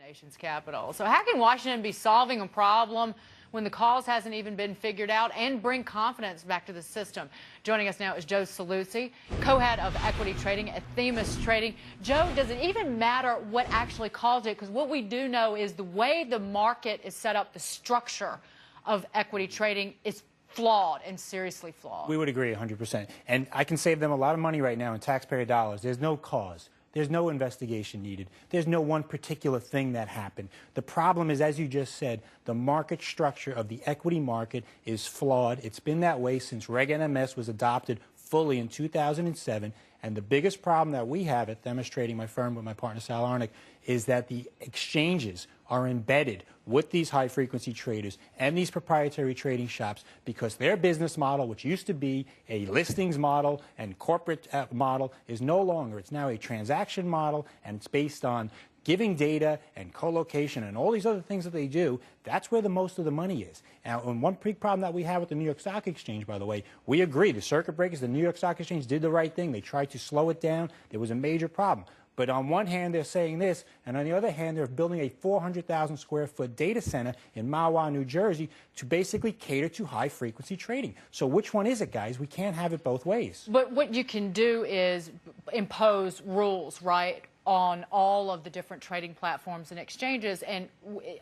nation's capital. So how can Washington be solving a problem when the cause hasn't even been figured out and bring confidence back to the system? Joining us now is Joe Saluzzi, co-head of equity trading at Themis Trading. Joe, does it even matter what actually caused it? Because what we do know is the way the market is set up, the structure of equity trading is flawed and seriously flawed. We would agree 100%. And I can save them a lot of money right now in taxpayer dollars. There's no cause. There's no investigation needed. There's no one particular thing that happened. The problem is, as you just said, the market structure of the equity market is flawed. It's been that way since Reg NMS was adopted fully in 2007. And the biggest problem that we have at Themis Trading, my firm with my partner Sal Arnick, is that the exchanges are embedded with these high-frequency traders and these proprietary trading shops because their business model, which used to be a listings model and corporate model, is no longer. It's now a transaction model, and it's based on giving data and co-location and all these other things that they do. That's where the most of the money is. Now, and one big problem that we have with the New York Stock Exchange, by the way, we agree, the circuit breakers, the New York Stock Exchange did the right thing. They tried to slow it down. There was a major problem. But on one hand, they're saying this, and on the other hand, they're building a 400,000 square foot data center in Mahwah, New Jersey, to basically cater to high-frequency trading. So which one is it, guys? We can't have it both ways. But what you can do is impose rules, right, on all of the different trading platforms and exchanges, and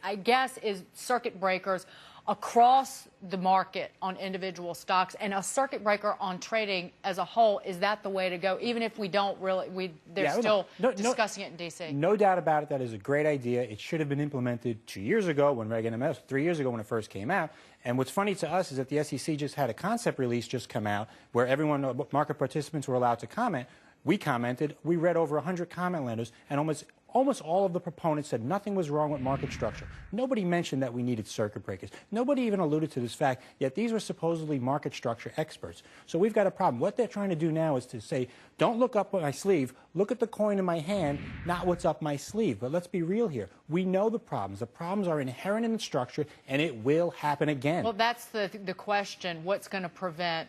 I guess is circuit breakers across the market on individual stocks and a circuit breaker on trading as a whole. Is that the way to go? Even if we don't really, they're still discussing it in D.C. No doubt about it. That is a great idea. It should have been implemented 2 years ago when Reg NMS, 3 years ago when it first came out. And what's funny to us is that the SEC just had a concept release just come out where everyone, market participants were allowed to comment. We commented. We read over 100 comment letters, and almost all of the proponents said nothing was wrong with market structure. Nobody mentioned that we needed circuit breakers. Nobody even alluded to this fact, yet these were supposedly market structure experts. So we've got a problem. What they're trying to do now is to say, don't look up my sleeve, look at the coin in my hand, not what's up my sleeve. But let's be real here. We know the problems. The problems are inherent in the structure, and it will happen again. Well, that's the question. What's going to prevent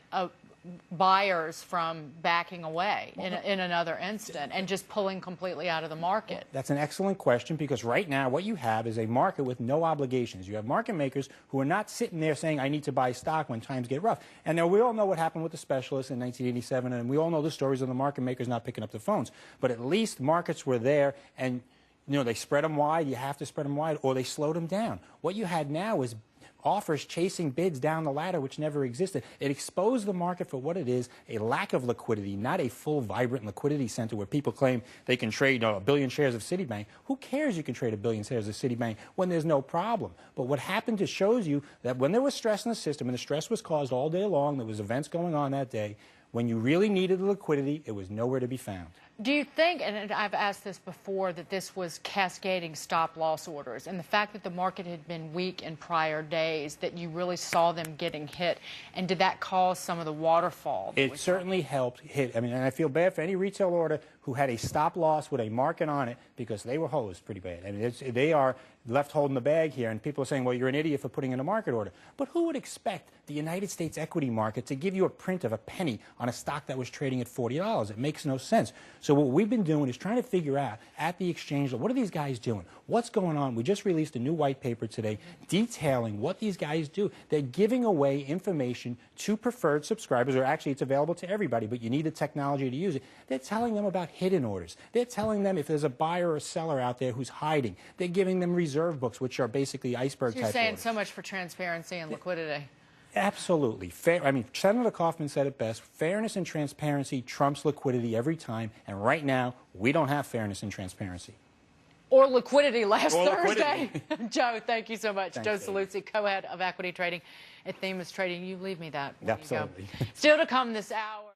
buyers from backing away in another instant and just pulling completely out of the market? That's an excellent question, because right now what you have is a market with no obligations. You have market makers who are not sitting there saying, I need to buy stock when times get rough. And now we all know what happened with the specialists in 1987, and we all know the stories of the market makers not picking up the phones. But at least markets were there, and they spread them wide. You have to spread them wide, or they slowed them down. What you had now is offers chasing bids down the ladder, which never existed. It exposed the market for what it is, a lack of liquidity, not a full, vibrant liquidity center where people claim they can trade a billion shares of Citibank. Who cares you can trade a billion shares of Citibank when there's no problem? But what happened just shows you that when there was stress in the system, and the stress was caused all day long, there was events going on that day, when you really needed the liquidity, it was nowhere to be found. Do you think, and I've asked this before, that this was cascading stop-loss orders, and the fact that the market had been weak in prior days, that you really saw them getting hit, and did that cause some of the waterfall? It certainly helped hit. I mean, and I feel bad for any retail order who had a stop-loss with a market on it, because they were hosed pretty bad. I mean, they are left holding the bag here, and people are saying, well, you're an idiot for putting in a market order. But who would expect the United States equity market to give you a print of a penny on a stock that was trading at $40? It makes no sense. So what we've been doing is trying to figure out at the exchange, what are these guys doing? What's going on? We just released a new white paper today detailing what these guys do. They're giving away information to preferred subscribers, or actually it's available to everybody, but you need the technology to use it. They're telling them about hidden orders. They're telling them if there's a buyer or a seller out there who's hiding. They're giving them reserve books, which are basically iceberg type orders. You're saying so much for transparency and liquidity. Absolutely. I mean, Senator Kaufman said it best. Fairness and transparency trumps liquidity every time. And right now, we don't have fairness and transparency. Or liquidity last Thursday. Joe, thank you so much. Thanks, Joe Saluzzi, co-head of equity trading at Themis Trading. You leave me that. Absolutely. Still to come this hour.